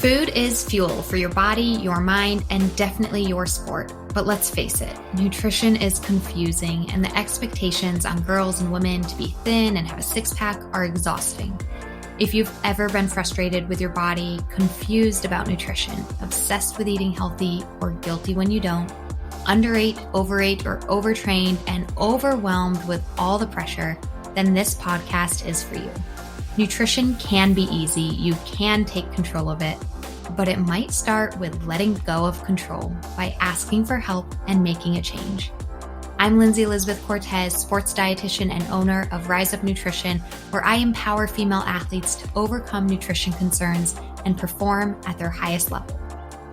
Food is fuel for your body, your mind, and definitely your sport. But let's face it, nutrition is confusing, and the expectations on girls and women to be thin and have a six-pack are exhausting. If you've ever been frustrated with your body, confused about nutrition, obsessed with eating healthy, or guilty when you don't, underate, overate, or overtrained, and overwhelmed with all the pressure, then this podcast is for you. Nutrition can be easy, you can take control of it, but it might start with letting go of control by asking for help and making a change. I'm Lindsay Elizabeth Cortez, sports dietitian and owner of Rise Up Nutrition, where I empower female athletes to overcome nutrition concerns and perform at their highest level,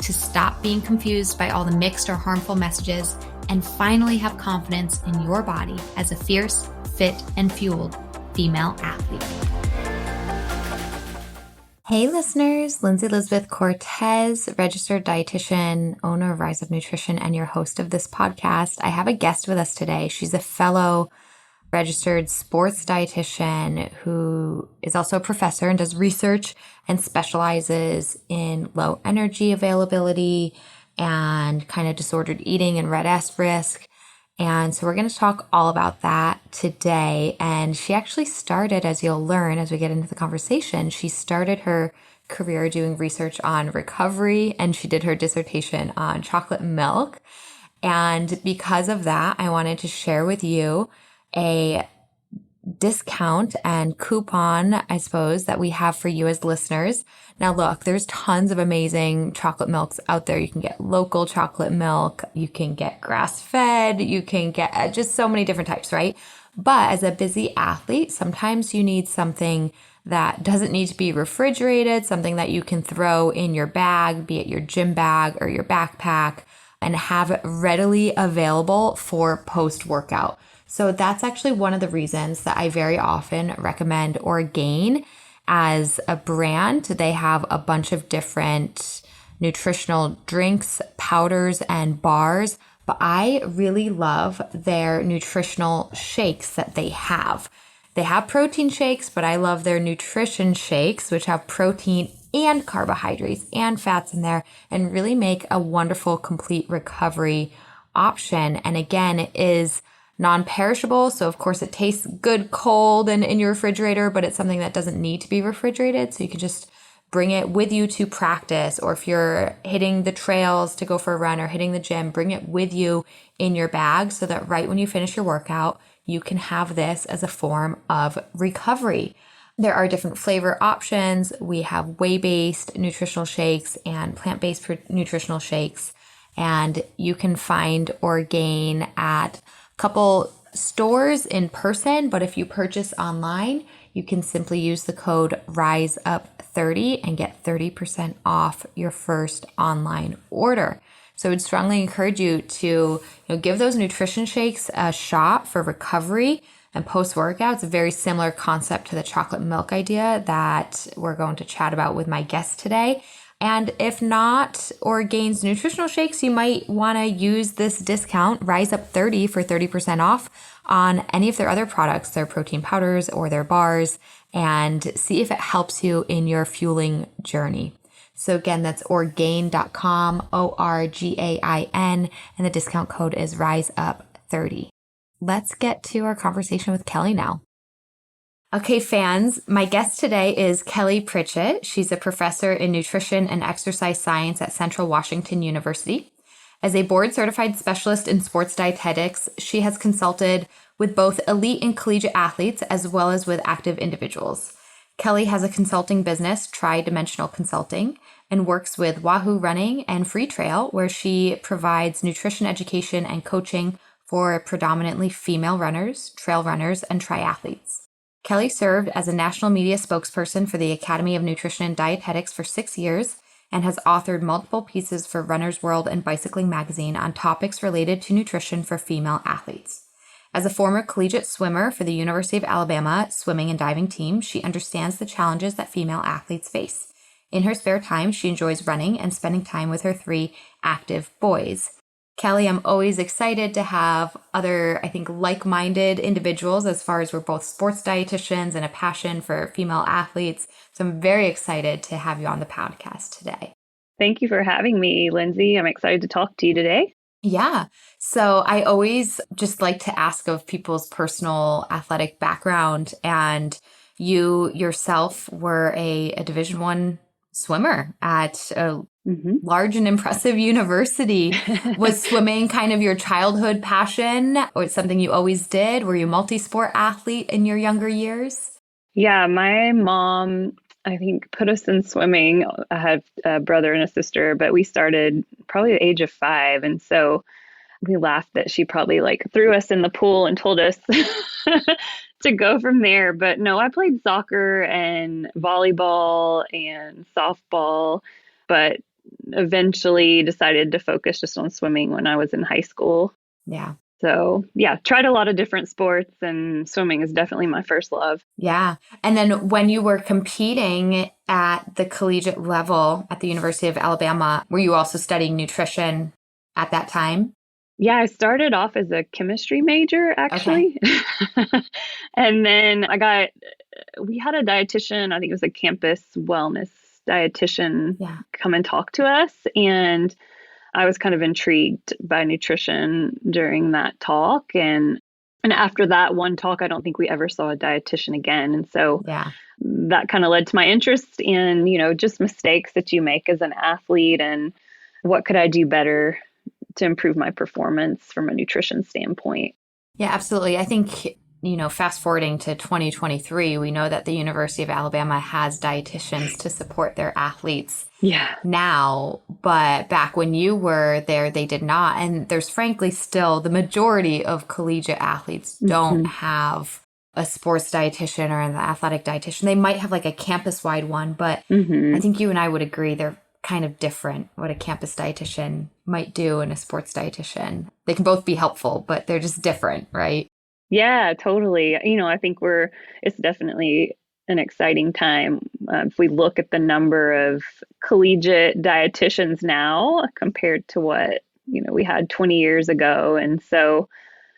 to stop being confused by all the mixed or harmful messages, and finally have confidence in your body as a fierce, fit, and fueled female athlete. Hey listeners, Lindsay Elizabeth Cortez, registered dietitian, owner of Rise Up Nutrition, and your host of this podcast. I have a guest with us today. She's a fellow registered sports dietitian who is also a professor and does research and specializes in low energy availability and kind of disordered eating and red S risk. And so we're going to talk all about that today. And she actually started, as you'll learn as we get into the conversation, she started her career doing research on recovery, and she did her dissertation on chocolate milk. And because of that, I wanted to share with you a discount and coupon, I suppose, that we have for you as listeners. Now look, there's tons of amazing chocolate milks out there. You can get local chocolate milk, you can get grass-fed, you can get just so many different types, right? But as a busy athlete, sometimes you need something that doesn't need to be refrigerated, something that you can throw in your bag, be it your gym bag or your backpack, and have it readily available for post-workout. So that's actually one of the reasons that I very often recommend Orgain as a brand. They have a bunch of different nutritional drinks, powders, and bars, but I really love their nutritional shakes that they have. They have protein shakes, but I love their nutrition shakes, which have protein and carbohydrates and fats in there and really make a wonderful complete recovery option. And again, it is non-perishable. So of course it tastes good cold and in your refrigerator, but it's something that doesn't need to be refrigerated. So you can just bring it with you to practice, or if you're hitting the trails to go for a run or hitting the gym, bring it with you in your bag so that right when you finish your workout, you can have this as a form of recovery. There are different flavor options. We have whey-based nutritional shakes and plant-based nutritional shakes, and you can find Orgain at couple stores in person, but if you purchase online, you can simply use the code RISEUP30 and get 30% off your first online order. So I would strongly encourage you to give those nutrition shakes a shot for recovery and post-workout. It's a very similar concept to the chocolate milk idea that we're going to chat about with my guest today. And if not Orgain's nutritional shakes, you might want to use this discount, Rise Up 30, for 30% off on any of their other products, their protein powders or their bars, and see if it helps you in your fueling journey. So again, that's Orgain.com, ORGAIN, and the discount code is RISEUP30. Let's get to our conversation with Kelly now. Okay, fans, my guest today is Kelly Pritchett. She's a professor in nutrition and exercise science at Central Washington University. As a board-certified specialist in sports dietetics, she has consulted with both elite and collegiate athletes as well as with active individuals. Kelly has a consulting business, Tri-Dimensional Consulting, and works with Wahoo Running and Free Trail, where she provides nutrition education and coaching for predominantly female runners, trail runners, and triathletes. Kelly served as a national media spokesperson for the Academy of Nutrition and Dietetics for 6 years and has authored multiple pieces for Runner's World and Bicycling Magazine on topics related to nutrition for female athletes. As a former collegiate swimmer for the University of Alabama swimming and diving team, she understands the challenges that female athletes face. In her spare time, she enjoys running and spending time with her 3 active boys. Kelly, I'm always excited to have other, I think, like-minded individuals as far as we're both sports dietitians and a passion for female athletes. So I'm very excited to have you on the podcast today. Thank you for having me, Lindsay. I'm excited to talk to you today. Yeah. So I always just like to ask of people's personal athletic background, and you yourself were a Division I swimmer at a large and impressive university. Was swimming kind of your childhood passion, or it's something you always did? Were you a multi-sport athlete in your younger years? Yeah, my mom, I think, put us in swimming. I have a brother and a sister, but we started probably at the age of 5. And so we laughed that she probably threw us in the pool and told us to go from there. But no, I played soccer and volleyball and softball, but eventually decided to focus just on swimming when I was in high school. Yeah. So yeah, tried a lot of different sports, and swimming is definitely my first love. Yeah. And then when you were competing at the collegiate level at the University of Alabama, were you also studying nutrition at that time? Yeah, I started off as a chemistry major, actually. Okay. And then we had a dietitian, I think it was a campus wellness dietitian, come and talk to us. And I was kind of intrigued by nutrition during that talk. And after that one talk, I don't think we ever saw a dietitian again. And so that kind of led to my interest in, just mistakes that you make as an athlete and what could I do better to improve my performance from a nutrition standpoint. Yeah, absolutely. I think, fast forwarding to 2023, we know that the University of Alabama has dietitians to support their athletes now, but back when you were there, they did not. And there's frankly still the majority of collegiate athletes don't have a sports dietitian or an athletic dietitian. They might have a campus-wide one, but I think you and I would agree they're kind of different what a campus dietitian might do and a sports dietitian. They can both be helpful, but they're just different, right? Yeah, totally. I think it's definitely an exciting time. If we look at the number of collegiate dietitians now compared to what, we had 20 years ago. And so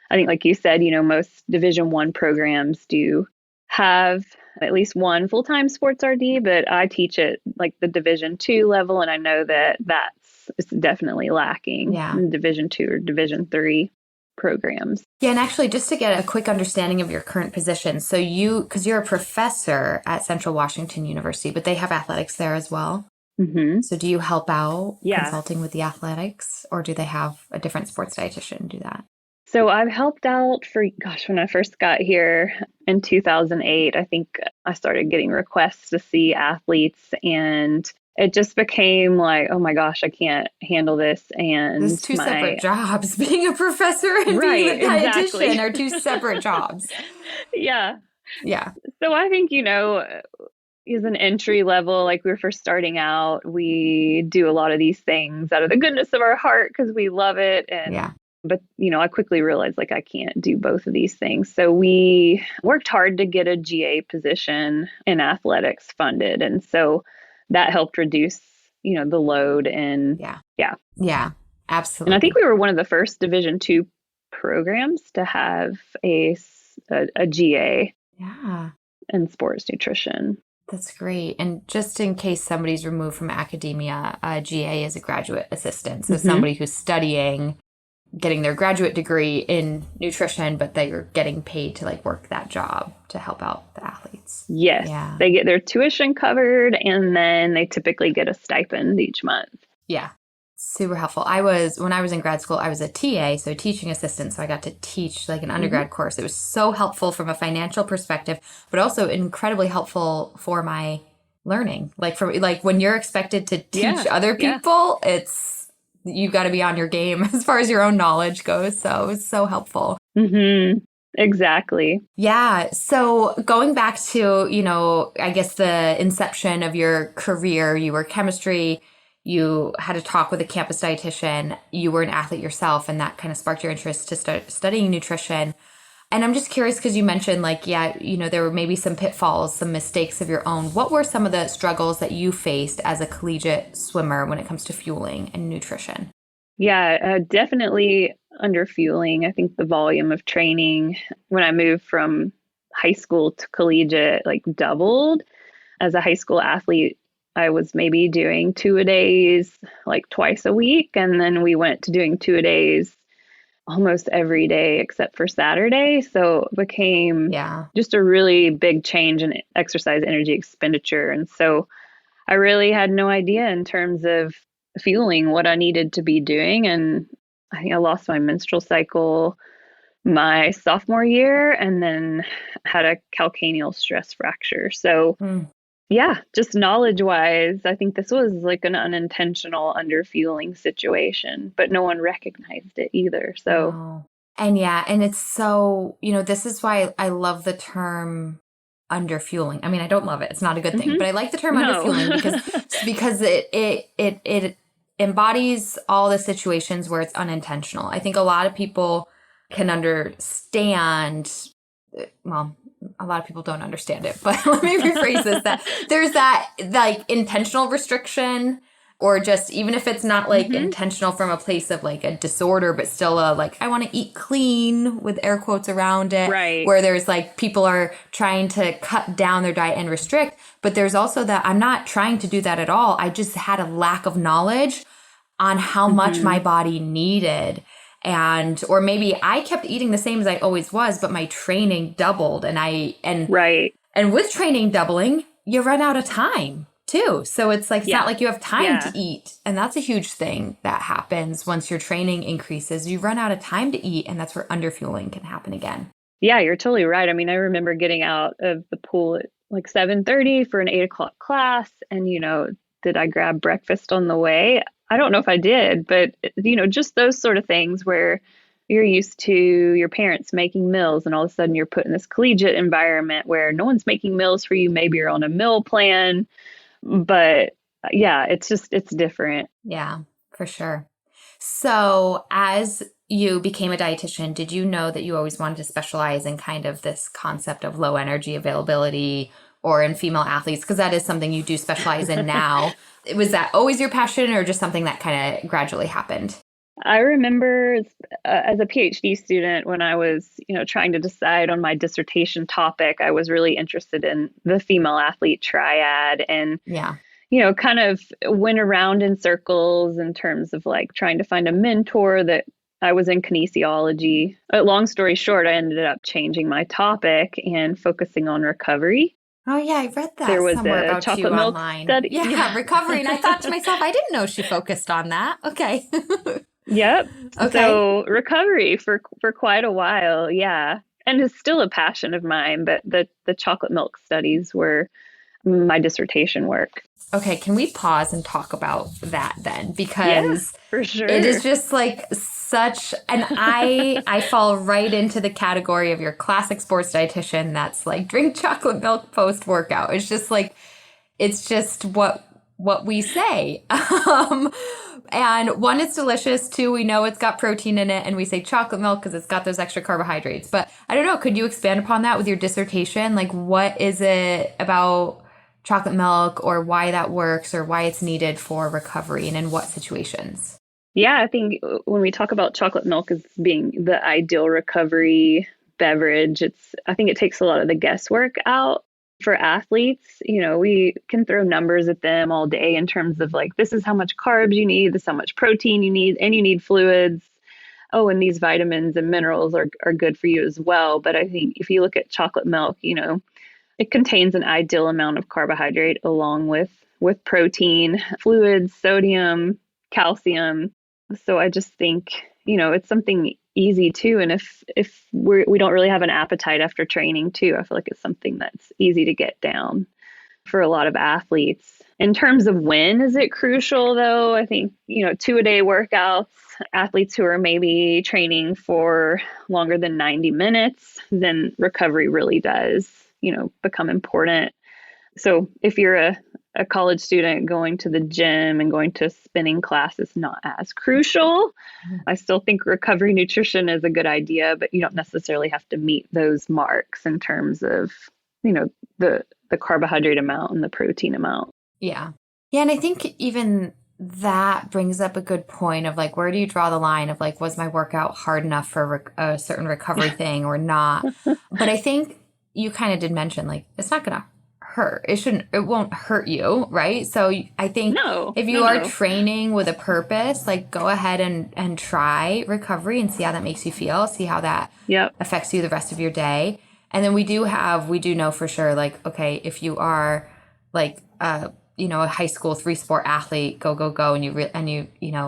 I think, like you said, most Division I programs do have at least one full-time sports RD, but I teach at the Division II level, and I know it's definitely lacking in Division II or Division III programs. Yeah, and actually, just to get a quick understanding of your current position, so because you're a professor at Central Washington University, but they have athletics there as well. So do you help out consulting with the athletics, or do they have a different sports dietitian do that? So I've helped out when I first got here in 2008, I think I started getting requests to see athletes, and it just became oh my gosh, I can't handle this. And there's two separate jobs. Being a professor and being a dietitian are two separate jobs. Yeah. Yeah. So I think, as an entry level, we're first starting out, we do a lot of these things out of the goodness of our heart because we love it. But, I quickly realized I can't do both of these things. So we worked hard to get a GA position in athletics funded. And so that helped reduce, the load. And Yeah, absolutely. And I think we were one of the first Division II programs to have a GA in sports nutrition. That's great. And just in case somebody's removed from academia, a GA is a graduate assistant. So somebody who's studying, getting their graduate degree in nutrition, but they're getting paid to work that job to help out the athletes. Yes. Yeah. They get their tuition covered, and then they typically get a stipend each month. Yeah. Super helpful. When I was in grad school, I was a TA, so teaching assistant. So I got to teach an undergrad course. It was so helpful from a financial perspective, but also incredibly helpful for my learning. When you're expected to teach other people, you've got to be on your game as far as your own knowledge goes. So it's so helpful. Exactly. Yeah. So going back to, I guess the inception of your career, you were chemistry, you had a talk with a campus dietitian, you were an athlete yourself, and that kind of sparked your interest to start studying nutrition. And I'm just curious because you mentioned there were maybe some pitfalls, some mistakes of your own. What were some of the struggles that you faced as a collegiate swimmer when it comes to fueling and nutrition? Yeah, definitely underfueling. I think the volume of training when I moved from high school to collegiate like doubled. As a high school athlete, I was maybe doing two-a-days like twice a week. And then we went to doing two-a-days almost every day except for Saturday. So it became just a really big change in exercise energy expenditure. And so I really had no idea in terms of fueling what I needed to be doing. And I think I lost my menstrual cycle my sophomore year and then had a calcaneal stress fracture. So, yeah, just knowledge wise, I think this was like an unintentional underfueling situation, but no one recognized it either. So, wow. And and it's so, this is why I love the term underfueling. I mean, I don't love it. It's not a good thing, but I like the term underfueling because it embodies all the situations where it's unintentional. I think a lot of people can understand, well, a lot of people don't understand it, but let me rephrase this, that there's that like intentional restriction, or just even if it's not like intentional from a place of like a disorder, but still a like, I want to eat clean with air quotes around it, right. Where there's like people are trying to cut down their diet and restrict, but there's also that I'm not trying to do that at all. I just had a lack of knowledge on how much my body needed. Or maybe I kept eating the same as I always was, but my training doubled right. And with training doubling, you run out of time too. So it's like, it's not like you have time to eat. And that's a huge thing that happens once your training increases. You run out of time to eat, and that's where underfueling can happen again. Yeah, you're totally right. I mean, I remember getting out of the pool at like 7:30 for an 8 o'clock class. And, did I grab breakfast on the way? I don't know if I did, but, just those sort of things where you're used to your parents making meals and all of a sudden you're put in this collegiate environment where no one's making meals for you. Maybe you're on a meal plan, but yeah, it's different. Yeah, for sure. So as you became a dietitian, did you know that you always wanted to specialize in kind of this concept of low energy availability or in female athletes? Because that is something you do specialize in now. Was that always your passion, or just something that kind of gradually happened? I remember as a PhD student, when I was, trying to decide on my dissertation topic, I was really interested in the female athlete triad and, kind of went around in circles in terms of like trying to find a mentor. That I was in kinesiology. Long story short, I ended up changing my topic and focusing on recovery. Oh, yeah, I read that there was somewhere about chocolate you milk online. Study. Yeah, recovery. And I thought to myself, I didn't know she focused on that. Okay. Yep. Okay. So recovery for quite a while. Yeah. And it's still a passion of mine, but the chocolate milk studies were my dissertation work. Okay, can we pause and talk about that then? Because for sure. It is just like such, and I fall right into the category of your classic sports dietitian that's like drink chocolate milk post workout. It's just like, it's just what we say. And one, it's delicious. Two, we know it's got protein in it, and we say chocolate milk because it's got those extra carbohydrates. But I don't know, could you expand upon that with your dissertation? Like, what is it about chocolate milk, or why that works, or why it's needed for recovery, and in what situations? Yeah, I think when we talk about chocolate milk as being the ideal recovery beverage, I think it takes a lot of the guesswork out for athletes. We can throw numbers at them all day in terms of like, this is how much carbs you need, this is how much protein you need, and you need fluids. Oh, and these vitamins and minerals are good for you as well. But I think if you look at chocolate milk, it contains an ideal amount of carbohydrate along with protein, fluids, sodium, calcium. So I just think, it's something easy too. And if we don't really have an appetite after training too, I feel like it's something that's easy to get down for a lot of athletes. In terms of when is it crucial though, I think, 2-a-day workouts, athletes who are maybe training for longer than 90 minutes, then recovery really does, become important. So if you're a college student, going to the gym and going to a spinning class is not as crucial. I still think recovery nutrition is a good idea, but you don't necessarily have to meet those marks in terms of, the carbohydrate amount and the protein amount. Yeah. Yeah. And I think even that brings up a good point of like, where do you draw the line of like, was my workout hard enough for a certain recovery thing or not? But I think you kind of did mention like, it's not going to hurt. It won't hurt you, right? So I think if you are training with a purpose, like go ahead and try recovery and see how that makes you feel, see how that affects you the rest of your day. And then we do know for sure, like, okay, if you are like, a high school 3-sport athlete, go, and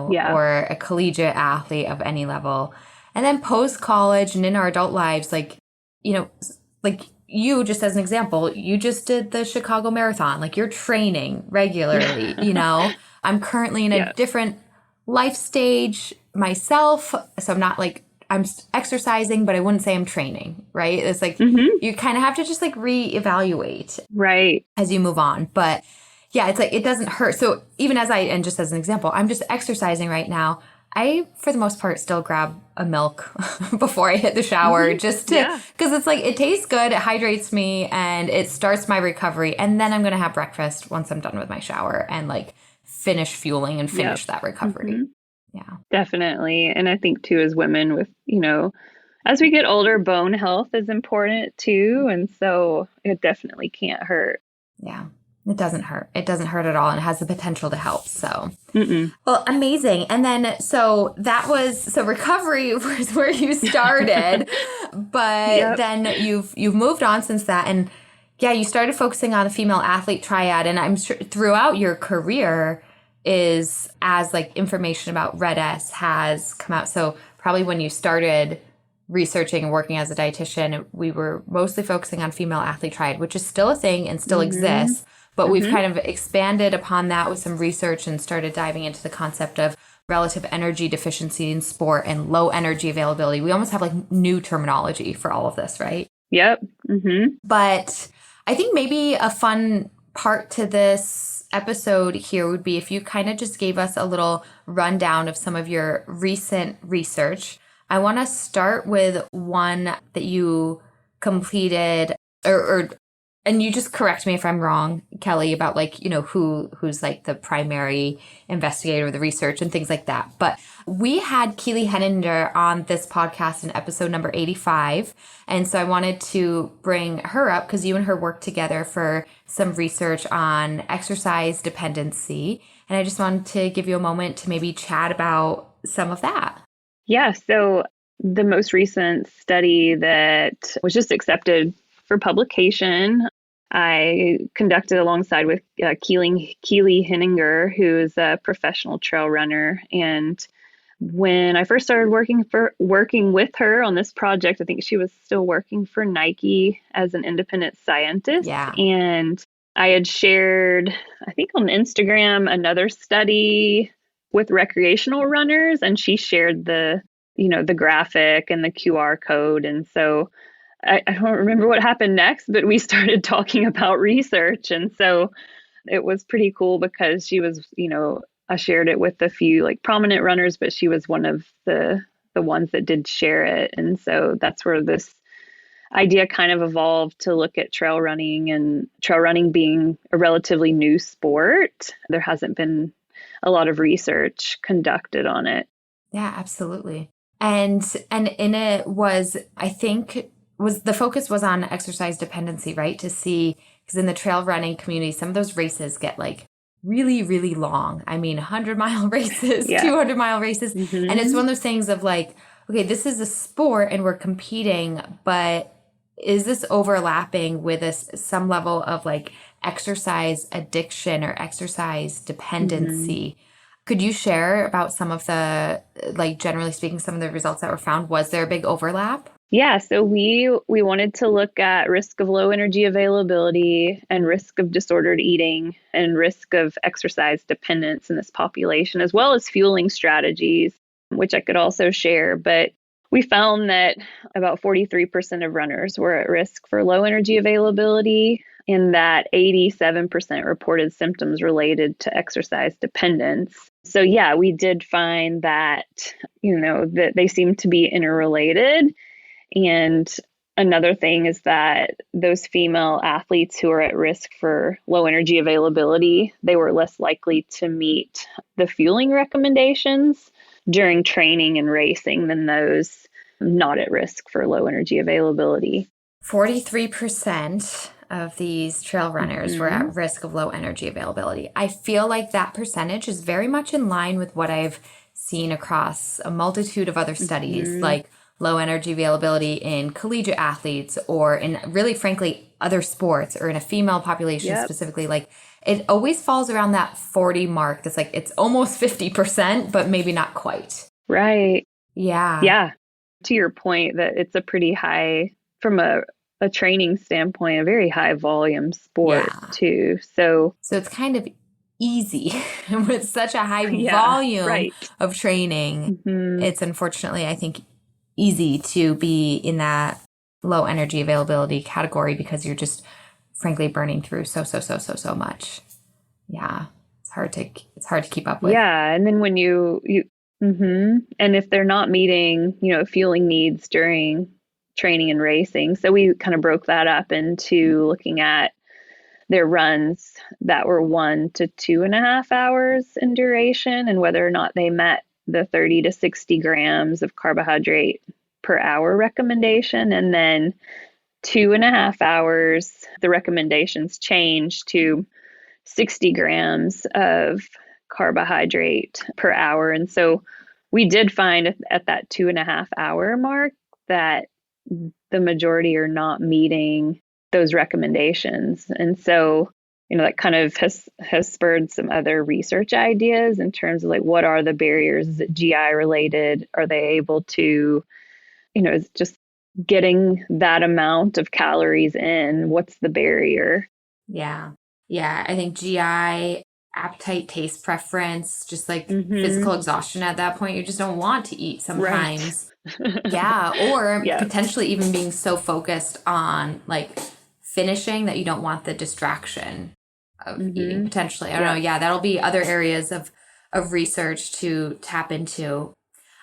or a collegiate athlete of any level. And then post college and in our adult lives, like, like you, just as an example, you just did the Chicago Marathon, like you're training regularly, I'm currently in a different life stage myself. So I'm not like, I'm exercising, but I wouldn't say I'm training, right? It's like, you kind of have to just like reevaluate as you move on. But yeah, it's like, it doesn't hurt. So even and just as an example, I'm just exercising right now. I, for the most part, still grab a milk before I hit the shower just to, because it's like, it tastes good, it hydrates me, and it starts my recovery. And then I'm going to have breakfast once I'm done with my shower and like finish fueling and finish that recovery. Yeah, definitely. And I think too, as women with, as we get older, bone health is important too. And so it definitely can't hurt. Yeah. It doesn't hurt. It doesn't hurt at all. And it has the potential to help. So, well, amazing. And then, so recovery was where you started, but then you've moved on since that. And yeah, you started focusing on the female athlete triad. And I'm sure throughout your career is as like information about Red S has come out. So probably when you started researching and working as a dietitian, we were mostly focusing on female athlete triad, which is still a thing and still exists. But we've kind of expanded upon that with some research and started diving into the concept of relative energy deficiency in sport and low energy availability. We almost have like new terminology for all of this, right? Yep. But I think maybe a fun part to this episode here would be if you kind of just gave us a little rundown of some of your recent research. I want to start with one that you completed and you just correct me if I'm wrong, Kelly, about like, who's like the primary investigator of the research and things like that. But we had Keely Henninger on this podcast in episode number 85. And so I wanted to bring her up because you and her worked together for some research on exercise dependency. And I just wanted to give you a moment to maybe chat about some of that. Yeah. So the most recent study that was just accepted for publication, I conducted alongside with Keely Henninger, who is a professional trail runner. And when I first started working with her on this project, I think she was still working for Nike as an independent scientist. Yeah. And I had shared, I think on Instagram, another study with recreational runners, and she shared the graphic and the QR code. And so I don't remember what happened next, but we started talking about research. And so it was pretty cool because she was, I shared it with a few like prominent runners, but she was one of the ones that did share it. And so that's where this idea kind of evolved to look at trail running, and trail running being a relatively new sport. There hasn't been a lot of research conducted on it. Yeah, absolutely. And in it was, I think, the focus was on exercise dependency, right? To see, because in the trail running community, some of those races get like really, really long. I mean, 100-mile races, 200-mile races. And it's one of those things of like, okay, this is a sport and we're competing, but is this overlapping with some level of like exercise addiction or exercise dependency? Could you share about some of the, like, generally speaking, some of the results that were found? Was there a big overlap? Yeah, so we wanted to look at risk of low energy availability and risk of disordered eating and risk of exercise dependence in this population, as well as fueling strategies, which I could also share. But we found that about 43% of runners were at risk for low energy availability, and that 87% reported symptoms related to exercise dependence. So yeah, we did find that, that they seem to be interrelated. And another thing is that those female athletes who are at risk for low energy availability, they were less likely to meet the fueling recommendations during training and racing than those not at risk for low energy availability. 43% of these trail runners were at risk of low energy availability. I feel like that percentage is very much in line with what I've seen across a multitude of other studies, like low energy availability in collegiate athletes or in really, frankly, other sports or in a female population specifically. Like it always falls around that 40 mark. That's like, it's almost 50%, but maybe not quite. Right. Yeah. Yeah. To your point that it's a pretty high, from a training standpoint, a very high volume sport too. So it's kind of easy with such a high volume of training. It's unfortunately, I think, easy to be in that low energy availability category because you're just frankly burning through so much. Yeah. It's hard to keep up with. Yeah. And then when you and if they're not meeting, fueling needs during training and racing. So we kind of broke that up into looking at their runs that were 1 to 2.5 hours in duration and whether or not they met the 30 to 60 grams of carbohydrate per hour recommendation. And then 2.5 hours, the recommendations changed to 60 grams of carbohydrate per hour. And so we did find at that 2.5 hour mark that the majority are not meeting those recommendations. And so, that kind of has spurred some other research ideas in terms of like, what are the barriers? Is it GI related? Are they able to, is just getting that amount of calories in? What's the barrier? Yeah. Yeah. I think GI, appetite, taste preference, just like physical exhaustion at that point. You just don't want to eat sometimes. Right. Yeah. Or potentially even being so focused on like finishing that you don't want the distraction of eating potentially. I don't know. Yeah. That'll be other areas of research to tap into.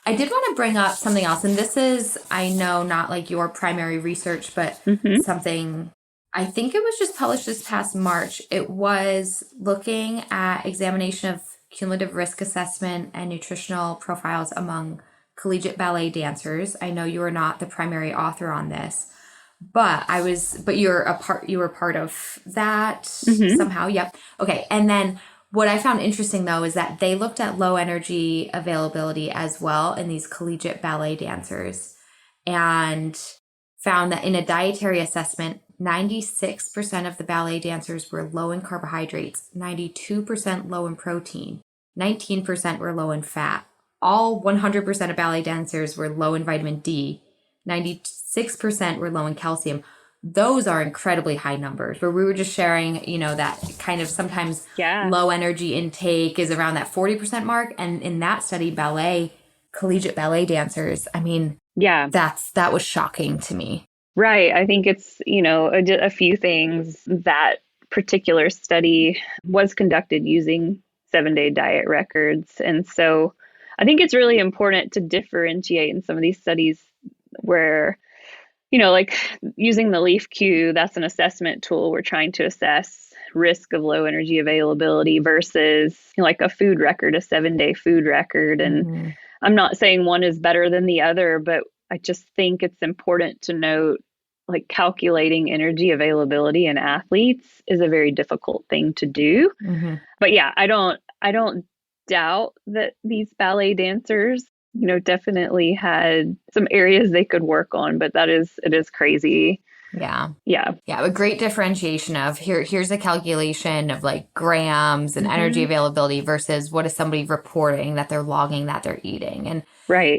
I did want to bring up something else. And this is, I know, not like your primary research, but something, I think it was just published this past March. It was looking at examination of cumulative risk assessment and nutritional profiles among collegiate ballet dancers. I know you are not the primary author on this, but you were part of that somehow. Yep. Okay. And then what I found interesting though is that they looked at low energy availability as well in these collegiate ballet dancers and found that in a dietary assessment, 96% of the ballet dancers were low in carbohydrates, 92% low in protein, 19% were low in fat. All 100% of ballet dancers were low in vitamin D, 96% were low in calcium. Those are incredibly high numbers where we were just sharing, that kind of sometimes low energy intake is around that 40% mark. And in that study, collegiate ballet dancers, I mean, that was shocking to me. Right. I think it's, a few things. That particular study was conducted using 7-day diet records. And so I think it's really important to differentiate in some of these studies where, like using the LEAF Q, that's an assessment tool. We're trying to assess risk of low energy availability versus like a food record, a 7-day food record. And I'm not saying one is better than the other, but I just think it's important to note like calculating energy availability in athletes is a very difficult thing to do. But yeah, I don't doubt that these ballet dancers, definitely had some areas they could work on, but it is crazy. Yeah. A great differentiation of here's a calculation of like grams and energy availability versus what is somebody reporting that they're logging that they're eating. And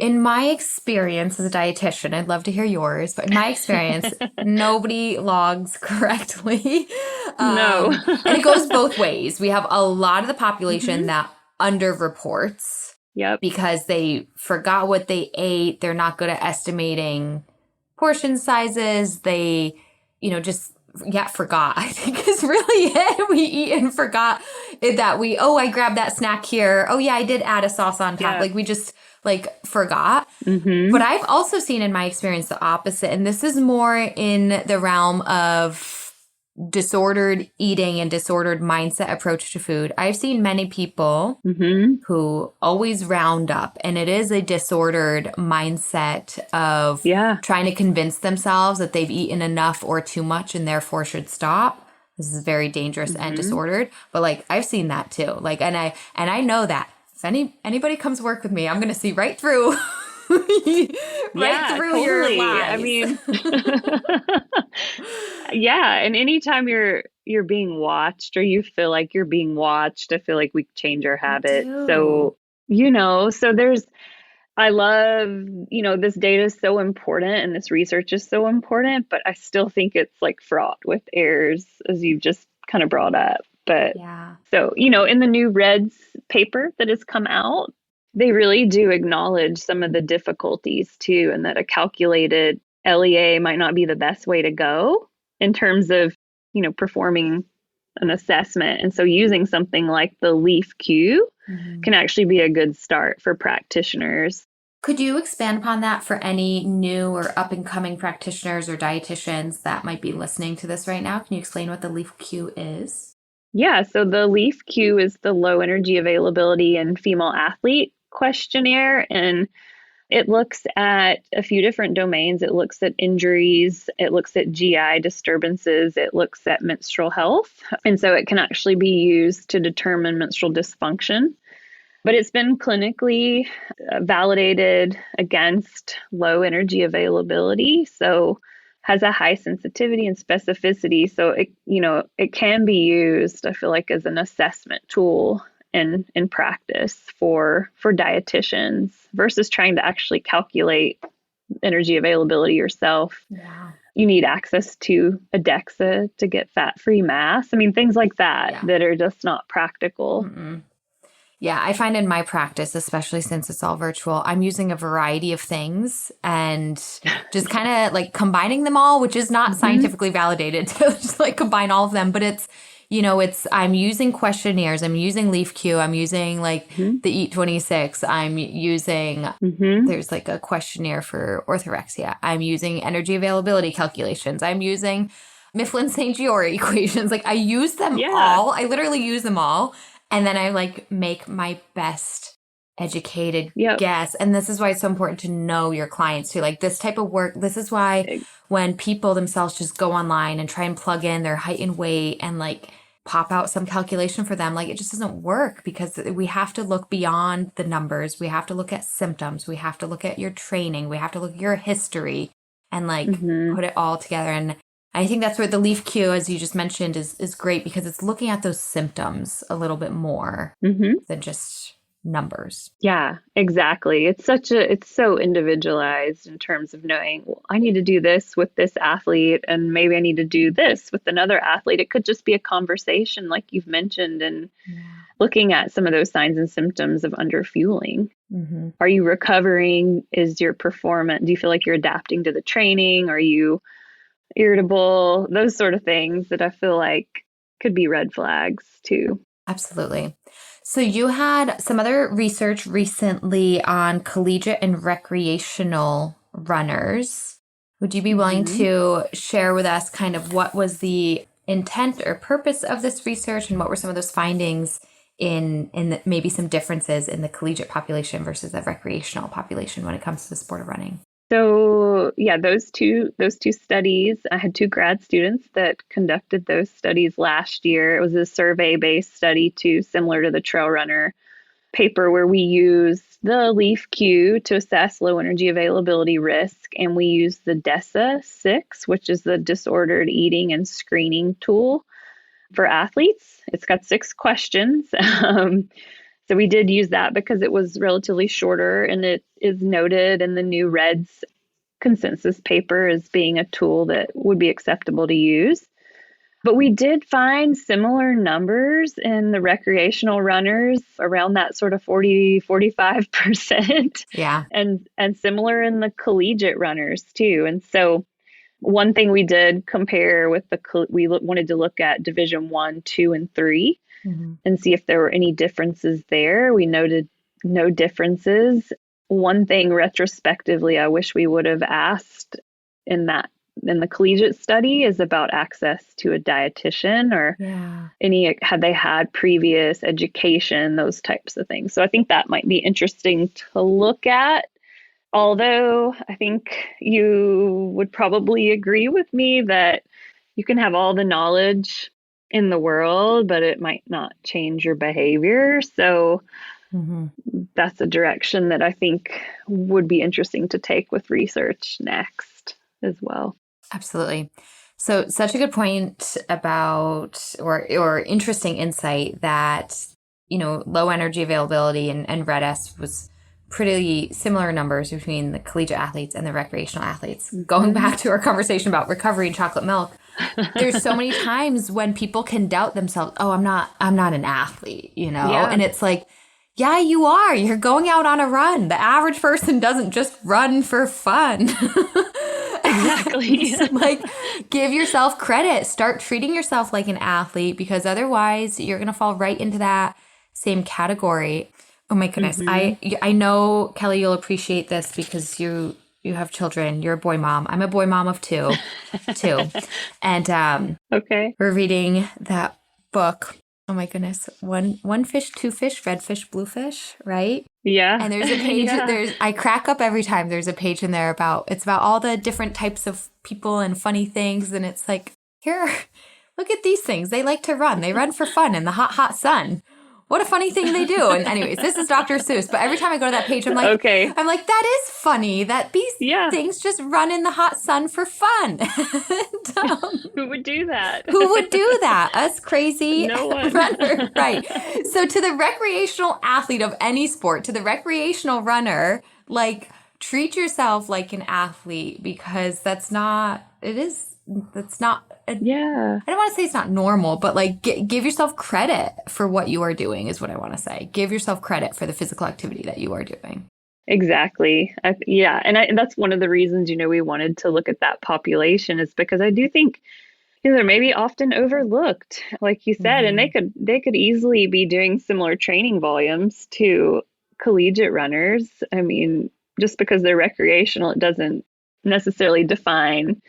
in my experience as a dietitian, I'd love to hear yours, but in my experience, nobody logs correctly. No. And it goes both ways. We have a lot of the population that underreports. Because they forgot what they ate. They're not good at estimating portion sizes. They, just forgot, I think is really it. We eat and forgot I grabbed that snack here. Oh yeah, I did add a sauce on top. Yeah. Like we just like forgot. Mm-hmm. But I've also seen in my experience the opposite. And this is more in the realm of disordered eating and disordered mindset approach to food. I've seen many people who always round up, and it is a disordered mindset of trying to convince themselves that they've eaten enough or too much and therefore should stop. This is very dangerous and disordered. But like I've seen that too. Like and I know that if anybody comes work with me, I'm gonna see right through totally. your lies. I mean, and anytime you're being watched or you feel like you're being watched, I feel like we change our habits. So, I love, this data is so important and this research is so important, but I still think it's like fraught with errors, as you just kind of brought up. But so, in the new REDS paper that has come out, they really do acknowledge some of the difficulties too, and that a calculated LEA might not be the best way to go in terms of, performing an assessment. And so using something like the LEAF Q can actually be a good start for practitioners. Could you expand upon that for any new or up and coming practitioners or dietitians that might be listening to this right now? Can you explain what the LEAF Q is? Yeah, so the LEAF Q is the low energy availability in female athlete questionnaire, and it looks at a few different domains. It looks at injuries, it looks at GI disturbances, it looks at menstrual health. And so it can actually be used to determine menstrual dysfunction. But it's been clinically validated against low energy availability. So has a high sensitivity and specificity. So it can be used, I feel like, as an assessment tool in practice for dietitians versus trying to actually calculate energy availability yourself. Yeah. You need access to a DEXA to get fat-free mass. I mean, things like that that are just not practical. Yeah, I find in my practice, especially since it's all virtual, I'm using a variety of things and just kind of like combining them all, which is not scientifically validated to just like combine all of them. But I'm using questionnaires. I'm using LEAF Q. I'm using like the Eat 26. I'm using, there's like a questionnaire for orthorexia. I'm using energy availability calculations. I'm using Mifflin-St. Jeor equations. Like I use them all. I literally use them all. And then I like make my best educated guess. And this is why it's so important to know your clients too. Like this type of work, this is why when people themselves just go online and try and plug in their height and weight and like pop out some calculation for them, like it just doesn't work because we have to look beyond the numbers. We have to look at symptoms. We have to look at your training. We have to look at your history and like put it all together. And I think that's where the LEAF Q, as you just mentioned, is great because it's looking at those symptoms a little bit more than just numbers. Yeah, exactly. It's so individualized in terms of knowing, well, I need to do this with this athlete and maybe I need to do this with another athlete. It could just be a conversation like you've mentioned and looking at some of those signs and symptoms of underfueling. Are you recovering? Is your performance, do you feel like you're adapting to the training? Are you irritable? Those sort of things that I feel like could be red flags too. Absolutely. So you had some other research recently on collegiate and recreational runners. Would you be willing to share with us kind of what was the intent or purpose of this research and what were some of those findings in maybe some differences in the collegiate population versus the recreational population when it comes to the sport of running? So yeah, those two studies, I had 2 grad students that conducted those studies last year. It was a survey-based study too, similar to the trail runner paper where we used the LEAF Q to assess low energy availability risk. And we used the DESA-6, which is the disordered eating and screening tool for athletes. It's got 6 questions. So we did use that because it was relatively shorter and it is noted in the new REDS consensus paper as being a tool that would be acceptable to use. But we did find similar numbers in the recreational runners around that sort of 40-45%. Yeah. And similar in the collegiate runners too. And so one thing we did compare with we wanted to look at Division 1, 2, and 3. and see if there were any differences there. We noted no differences. One thing retrospectively I wish we would have asked in the collegiate study is about access to a dietitian or had they had previous education, those types of things. So I think that might be interesting to look at. Although I think you would probably agree with me that you can have all the knowledge in the world, but it might not change your behavior. So that's a direction that I think would be interesting to take with research next as well. Absolutely. So such a good point about, or interesting insight that, low energy availability and RED-S was pretty similar numbers between the collegiate athletes and the recreational athletes. Going back to our conversation about recovery and chocolate milk, there's so many times when people can doubt themselves. Oh, I'm not an athlete, and it's like, yeah, you are. You're going out on a run. The average person doesn't just run for fun. Exactly. Like, give yourself credit. Start treating yourself like an athlete, because otherwise you're going to fall right into that same category. Oh my goodness. I know, Kelly, you'll appreciate this because you have children. You're a boy mom. I'm a boy mom of two. And okay. We're reading that book. Oh my goodness. One fish, two fish, red fish, blue fish, right? Yeah. And there's a page, I crack up every time there's a page in there about all the different types of people and funny things. And it's like, here, look at these things. They like to run. They run for fun in the hot, hot sun. What a funny thing they do. And anyways, this is Dr. Seuss. But every time I go to that page, I'm like, that is funny that these things just run in the hot sun for fun. Who would do that? Who would do that? Us crazy no one. Runners. Right. So to the recreational athlete of any sport, to the recreational runner, like, treat yourself like an athlete, because that's not I don't want to say it's not normal, but like give yourself credit for what you are doing is what I want to say. Give yourself credit for the physical activity that you are doing. Exactly. And that's one of the reasons, we wanted to look at that population, is because I do think they're maybe often overlooked, like you said, and they could easily be doing similar training volumes to collegiate runners. I mean, just because they're recreational, it doesn't necessarily define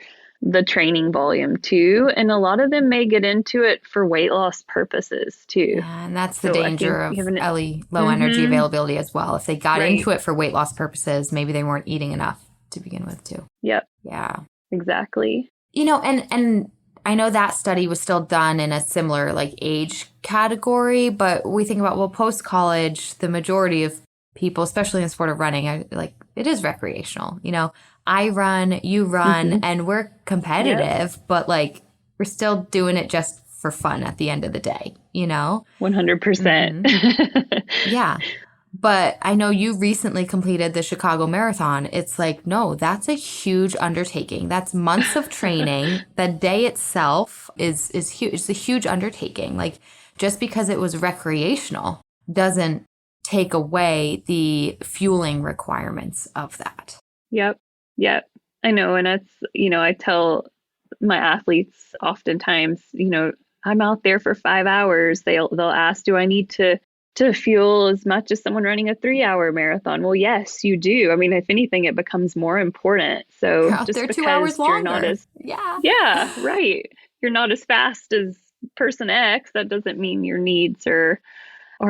the training volume too. And a lot of them may get into it for weight loss purposes too. Yeah, and that's the danger of low energy availability as well. If they got into it for weight loss purposes, maybe they weren't eating enough to begin with too. Yep. Yeah. Exactly. And I know that study was still done in a similar like age category, but we think about, post-college, the majority of people, especially in the sport of running, it is recreational. I run, you run, and we're competitive, but like we're still doing it just for fun at the end of the day, 100%. Yeah. But I know you recently completed the Chicago Marathon. It's like, no, that's a huge undertaking. That's months of training. The day itself is huge. It's a huge undertaking. Like, just because it was recreational doesn't take away the fueling requirements of that. Yep. I know. And it's, I tell my athletes oftentimes, I'm out there for 5 hours. They'll ask, do I need to fuel as much as someone running a 3-hour marathon? Well, yes, you do. I mean, if anything, it becomes more important. So you're out just there because 2 hours longer. You're not as, right. You're not as fast as person X, that doesn't mean your needs are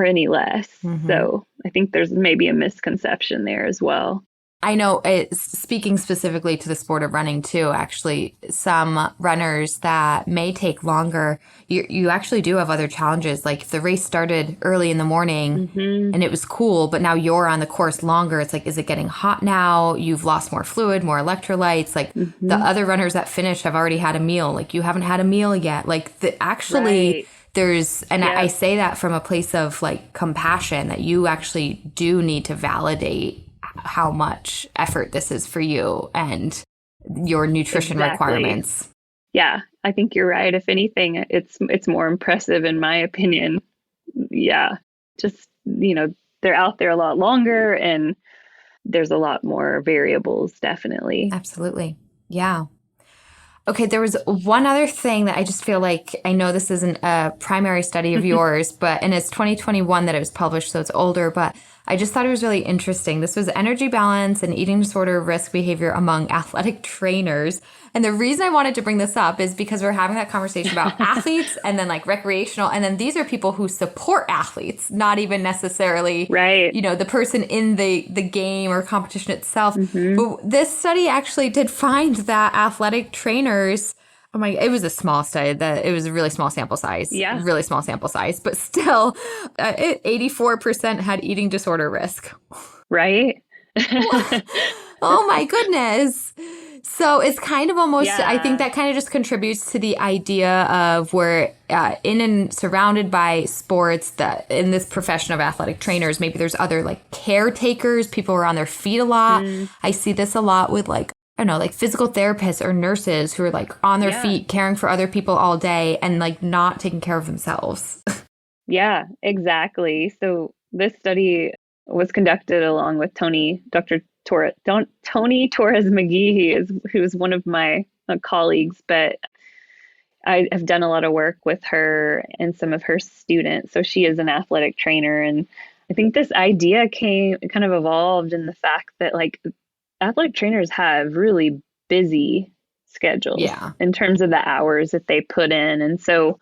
any less. So I think there's maybe a misconception there as well. I know, speaking specifically to the sport of running too, actually, some runners that may take longer, you actually do have other challenges. Like if the race started early in the morning and it was cool, but now you're on the course longer, it's like, is it getting hot now? You've lost more fluid, more electrolytes. Like the other runners that finish have already had a meal. Like you haven't had a meal yet. Like there's, and I say that from a place of like compassion, that you actually do need to validate how much effort this is for you and your nutrition requirements. Yeah, I think you're right. If anything, it's more impressive in my opinion. Yeah, just, they're out there a lot longer and there's a lot more variables, definitely. Absolutely. Yeah. Okay, there was one other thing that I just feel like I know this isn't a primary study of yours, and it's 2021 that it was published, so it's older, but I just thought it was really interesting. This was energy balance and eating disorder risk behavior among athletic trainers. And the reason I wanted to bring this up is because we're having that conversation about athletes and then like recreational, and then these are people who support athletes, not even necessarily, right, the person in the game or competition itself. Mm-hmm. But this study actually did find that athletic trainers, it was a small study, that it was a really small sample size, Yeah. really small sample size, but still 84% had eating disorder risk. Right. Oh my goodness. So it's kind of almost, Yeah. I think that kind of just contributes to the idea of we're in and surrounded by sports, that in this profession of athletic trainers, maybe there's other like caretakers, people who are on their feet a lot. I see this a lot with like, I don't know, like physical therapists or nurses who are like on their feet caring for other people all day and like not taking care of themselves. Yeah, exactly. So this study was conducted along with Tony Torres McGee, who's one of my colleagues, but I have done a lot of work with her and some of her students. So she is an athletic trainer, and I think this idea kind of evolved in the fact that like athletic trainers have really busy schedules in terms of the hours that they put in. And so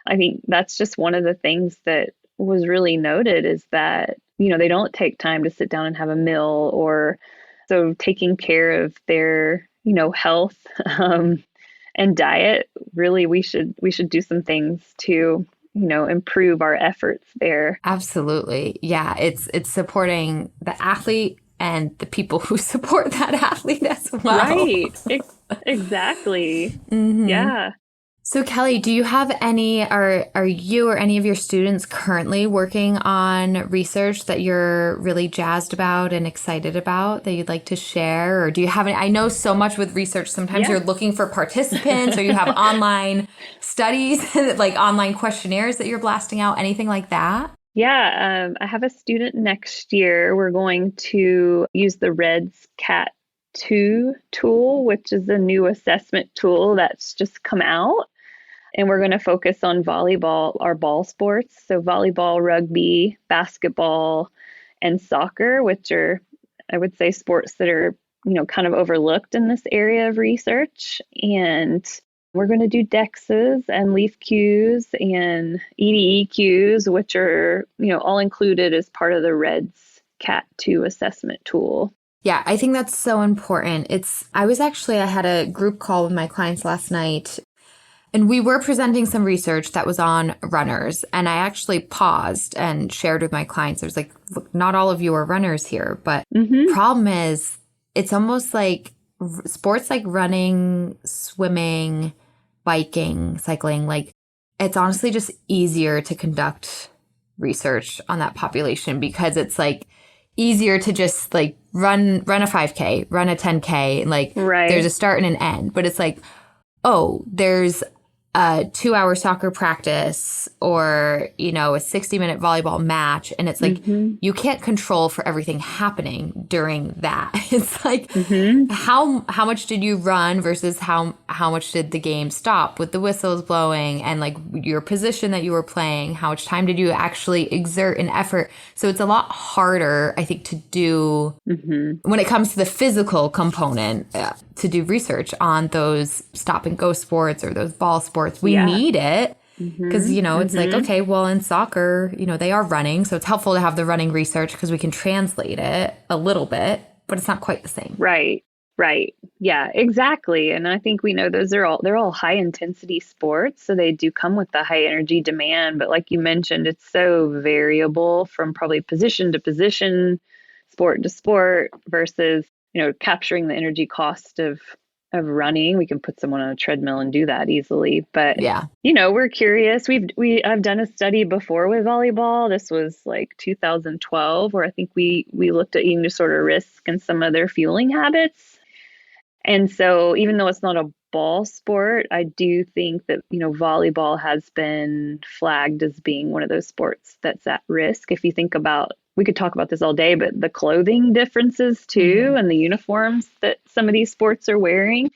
I think that's just one of the things that was really noted is that, they don't take time to sit down and have a meal, or so taking care of their, health and diet. Really, we should do some things to, improve our efforts there. Absolutely. Yeah. It's supporting the athlete and the people who support that athlete as well. Right. Exactly. Mm-hmm. Yeah. So Kelly, do you have are you or any of your students currently working on research that you're really jazzed about and excited about that you'd like to share? Or do you have any, I know so much with research, sometimes you're looking for participants or you have online studies, like online questionnaires that you're blasting out, anything like that? Yeah, I have a student next year. We're going to use the REDS Cat 2 tool, which is a new assessment tool that's just come out. And we're going to focus on volleyball, our ball sports. So volleyball, rugby, basketball, and soccer, which are, I would say, sports that are, kind of overlooked in this area of research. And we're going to do DEXs and LEAF Qs and EDE Qs, which are, all included as part of the REDS Cat 2 assessment tool. Yeah, I think that's so important. I had a group call with my clients last night, and we were presenting some research that was on runners. And I actually paused and shared with my clients. I was like, look, not all of you are runners here, but problem is it's almost like sports like running, swimming, biking, cycling, like it's honestly just easier to conduct research on that population because it's like easier to just like run a 5K, run a 10K, and like there's a start and an end. But it's like, oh, there's a 2-hour soccer practice or, a 60-minute volleyball match. And it's like, you can't control for everything happening during that. It's like, how much did you run versus how much did the game stop with the whistles blowing and like your position that you were playing? How much time did you actually exert an effort? So it's a lot harder, I think, to do when it comes to the physical component, to do research on those stop and go sports or those ball sports. We need it because, it's like, okay, well, in soccer, they are running. So it's helpful to have the running research because we can translate it a little bit, but it's not quite the same. Right. Yeah, exactly. And I think we know they're all high intensity sports. So they do come with the high energy demand. But like you mentioned, it's so variable from probably position to position, sport to sport versus, capturing the energy cost of running. We can put someone on a treadmill and do that easily. But we're curious. I've done a study before with volleyball. This was like 2012, where I think we looked at eating disorder risk and some of their fueling habits. And so even though it's not a ball sport, I do think that, volleyball has been flagged as being one of those sports that's at risk. If you think about, we could talk about this all day, but the clothing differences too, and the uniforms that some of these sports are wearing.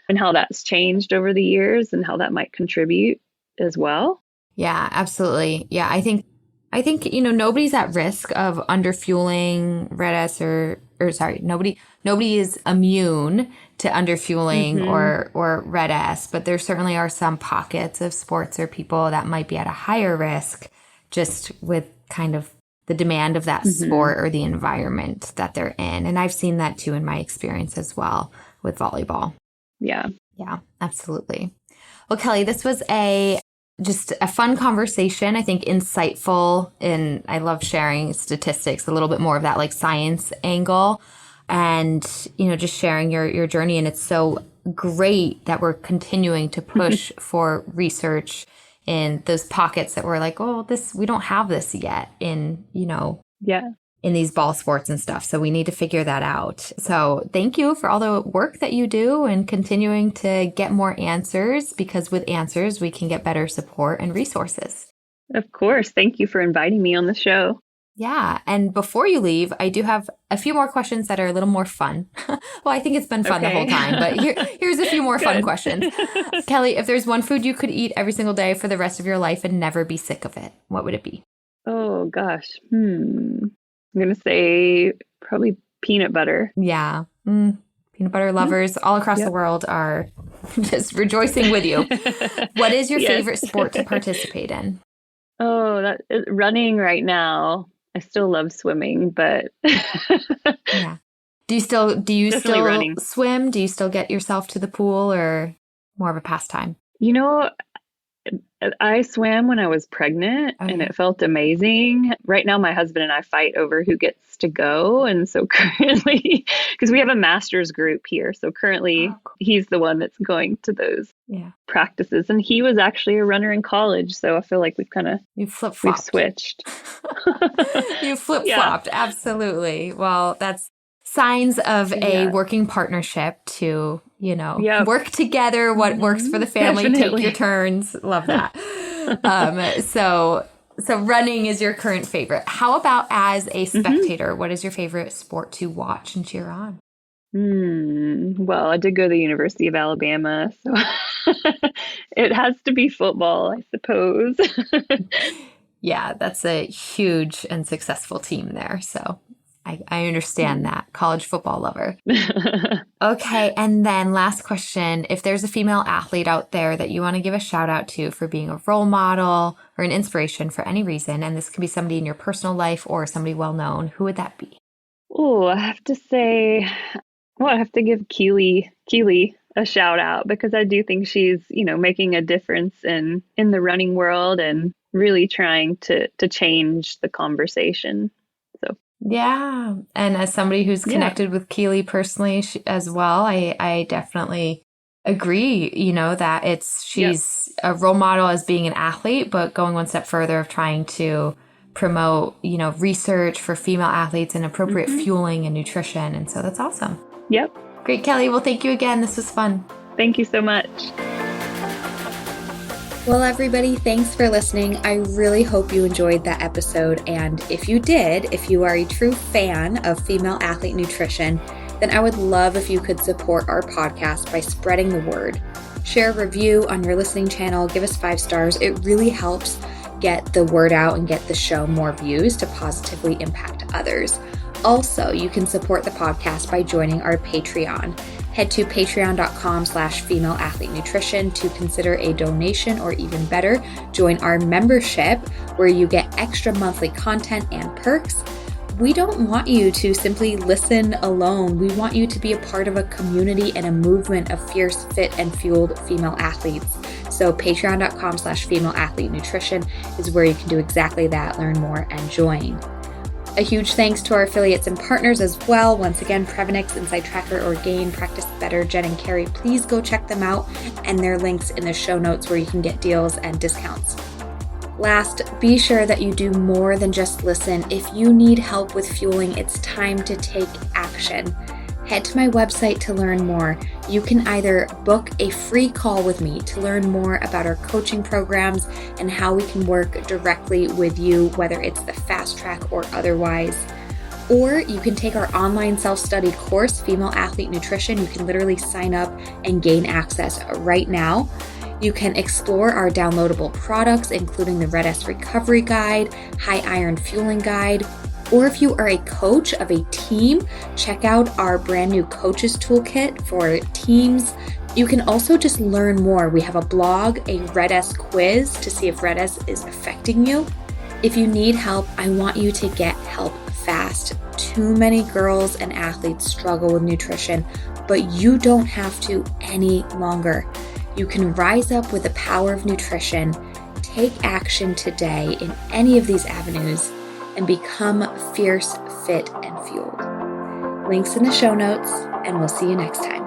and how that's changed over the years and how that might contribute as well. Yeah, absolutely. Yeah, I think, nobody's at risk of underfueling, red S or sorry, nobody is immune to underfueling or red S, but there certainly are some pockets of sports or people that might be at a higher risk just with kind of the demand of that sport or the environment that they're in. And I've seen that too in my experience as well with volleyball. Yeah. Yeah, absolutely. Well, Kelly, this was just a fun conversation. I think insightful, and I love sharing statistics, a little bit more of that like science angle, and just sharing your journey. And it's so great that we're continuing to push for research in those pockets that we're like, oh, we don't have this yet in in these ball sports and stuff. So we need to figure that out. So thank you for all the work that you do and continuing to get more answers, because with answers, we can get better support and resources. Of course. Thank you for inviting me on the show. Yeah. And before you leave, I do have a few more questions that are a little more fun. Well, I think it's been fun the whole time, but here's a few more fun questions. Kelly, if there's one food you could eat every single day for the rest of your life and never be sick of it, what would it be? Oh, gosh. I'm going to say probably peanut butter. Yeah. Peanut butter lovers all across the world are just rejoicing with you. What is your favorite sport to participate in? Oh, that is running right now. I still love swimming, but yeah. Do you still running. Swim? Do you still get yourself to the pool, or more of a pastime? I swam when I was pregnant and it felt amazing. Right now, my husband and I fight over who gets to go. And so currently, because we have a master's group here, so currently he's the one that's going to those practices. And he was actually a runner in college. So I feel like we've we've switched. You flip-flopped. Absolutely. Well, that's signs of a working partnership to, work together, what works for the family, take your turns. Love that. So running is your current favorite. How about as a spectator? What is your favorite sport to watch and cheer on? Well, I did go to the University of Alabama, so it has to be football, I suppose. Yeah, that's a huge and successful team there. So I understand that. College football lover. Okay. And then last question. If there's a female athlete out there that you want to give a shout out to for being a role model or an inspiration for any reason, and this could be somebody in your personal life or somebody well known, who would that be? Oh, I have to say, I have to give Keely a shout out, because I do think she's, making a difference in the running world and really trying to change the conversation. Yeah. And as somebody who's connected with Keely personally as well, I definitely agree, that she's a role model as being an athlete, but going one step further of trying to promote, research for female athletes and appropriate fueling and nutrition. And so that's awesome. Yep. Great, Kelly. Well, thank you again. This was fun. Thank you so much. Well, everybody, thanks for listening. I really hope you enjoyed that episode. And if you did, if you are a true fan of female athlete nutrition, then I would love if you could support our podcast by spreading the word. Share a review on your listening channel, give us 5 stars. It really helps get the word out and get the show more views to positively impact others. Also, you can support the podcast by joining our Patreon. Head to patreon.com/femaleathletenutrition to consider a donation, or even better, join our membership where you get extra monthly content and perks. We don't want you to simply listen alone. We want you to be a part of a community and a movement of fierce, fit, and fueled female athletes. So patreon.com/femaleathletenutrition is where you can do exactly that, learn more, and join. A huge thanks to our affiliates and partners as well. Once again, Prevalence, Inside Tracker, Orgain, Practice Better, Jen and Carrie. Please go check them out, and their links in the show notes where you can get deals and discounts. Last, be sure that you do more than just listen. If you need help with fueling, it's time to take action. Head to my website to learn more. You can either book a free call with me to learn more about our coaching programs and how we can work directly with you, whether it's the fast track or otherwise. Or you can take our online self-study course, Female Athlete Nutrition. You can literally sign up and gain access right now. You can explore our downloadable products, including the Red S Recovery Guide, High Iron Fueling Guide. Or if you are a coach of a team, check out our brand new Coaches Toolkit for teams. You can also just learn more. We have a blog, a Red S quiz to see if Red S is affecting you. If you need help, I want you to get help fast. Too many girls and athletes struggle with nutrition, but you don't have to any longer. You can rise up with the power of nutrition, take action today in any of these avenues, and become fierce, fit, and fueled. Links in the show notes, and we'll see you next time.